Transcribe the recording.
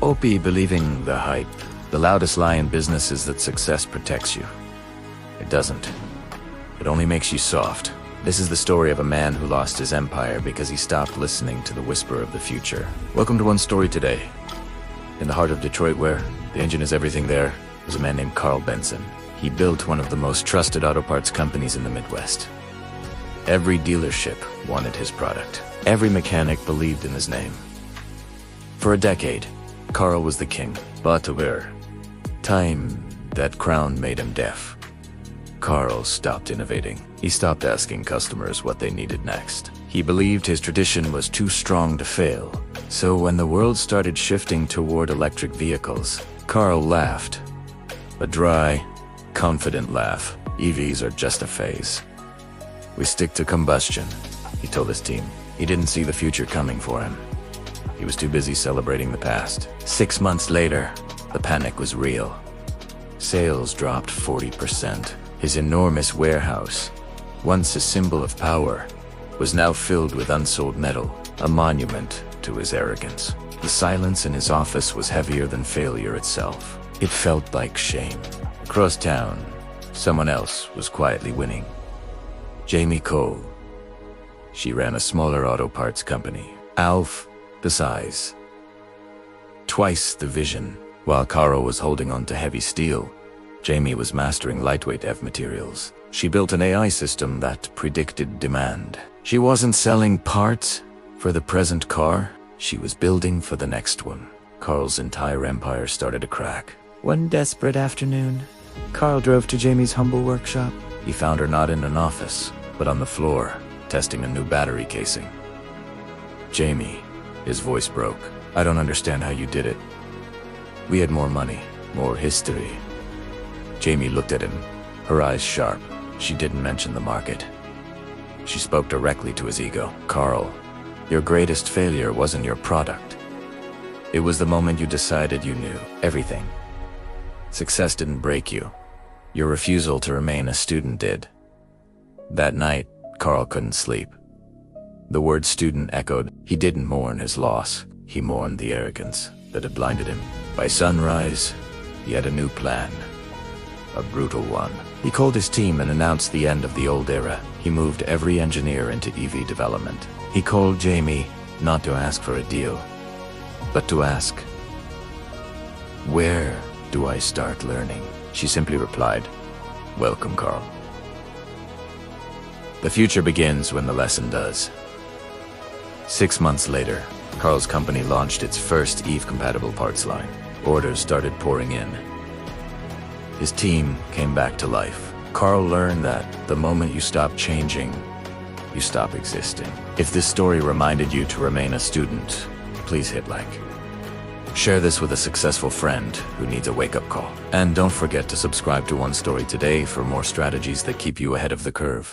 OP believing the hype. The loudest lie in business is that success protects you. It doesn't. It only makes you soft. This is the story of a man who lost his empire because he stopped listening to the whisper of the future. Welcome to One Story Today. In the heart of Detroit, where the engine is everything, there was a man named Carl Benson. He built one of the most trusted auto parts companies in the Midwest. Every dealership wanted his product. Every mechanic believed in his name. For a decade, Carl was the king. But over time, that crown made him deaf. Carl stopped innovating. He stopped asking customers what they needed next. He believed his tradition was too strong to fail. So when the world started shifting toward electric vehicles, Carl laughed. A dry, confident laugh. EVs are just a phase. We stick to combustion, he told his team. He didn't see the future coming for him. He was too busy celebrating the past. 6 months later, the panic was real. Sales dropped 40%. His enormous warehouse, once a symbol of power, was now filled with unsold metal, a monument to his arrogance. The silence in his office was heavier than failure itself. It felt like shame. Across town, someone else was quietly winning. Jamie Cole. She ran a smaller auto parts company. Half the size. Twice the vision. While Carl was holding on to heavy steel, Jamie was mastering lightweight EV materials. She built an AI system that predicted demand. She wasn't selling parts for the present car, she was building for the next one. Carl's entire empire started to crack. One desperate afternoon, Carl drove to Jamie's humble workshop. He found her not in an office, but on the floor, testing a new battery casing. Jamie, his voice broke. I don't understand how you did it. We had more money, more history. Jamie looked at him, her eyes sharp. She didn't mention the market. She spoke directly to his ego. Carl, your greatest failure wasn't your product. It was the moment you decided you knew everything. Success didn't break you. Your refusal to remain a student did. That night, Carl couldn't sleep. The word student echoed. He didn't mourn his loss. He mourned the arrogance that had blinded him. By sunrise, he had a new plan. A brutal one. He called his team and announced the end of the old era. He moved every engineer into EV development. He called Jamie not to ask for a deal, but to ask, "Where do I start learning?" She simply replied, "Welcome, Carl." The future begins when the lesson does. 6 months later, Carl's company launched its first EV-compatible parts line. Orders started pouring in. His team came back to life. Carl learned that the moment you stop changing, you stop existing. If this story reminded you to remain a student, please hit like. Share this with a successful friend who needs a wake-up call. And don't forget to subscribe to One Story Today for more strategies that keep you ahead of the curve.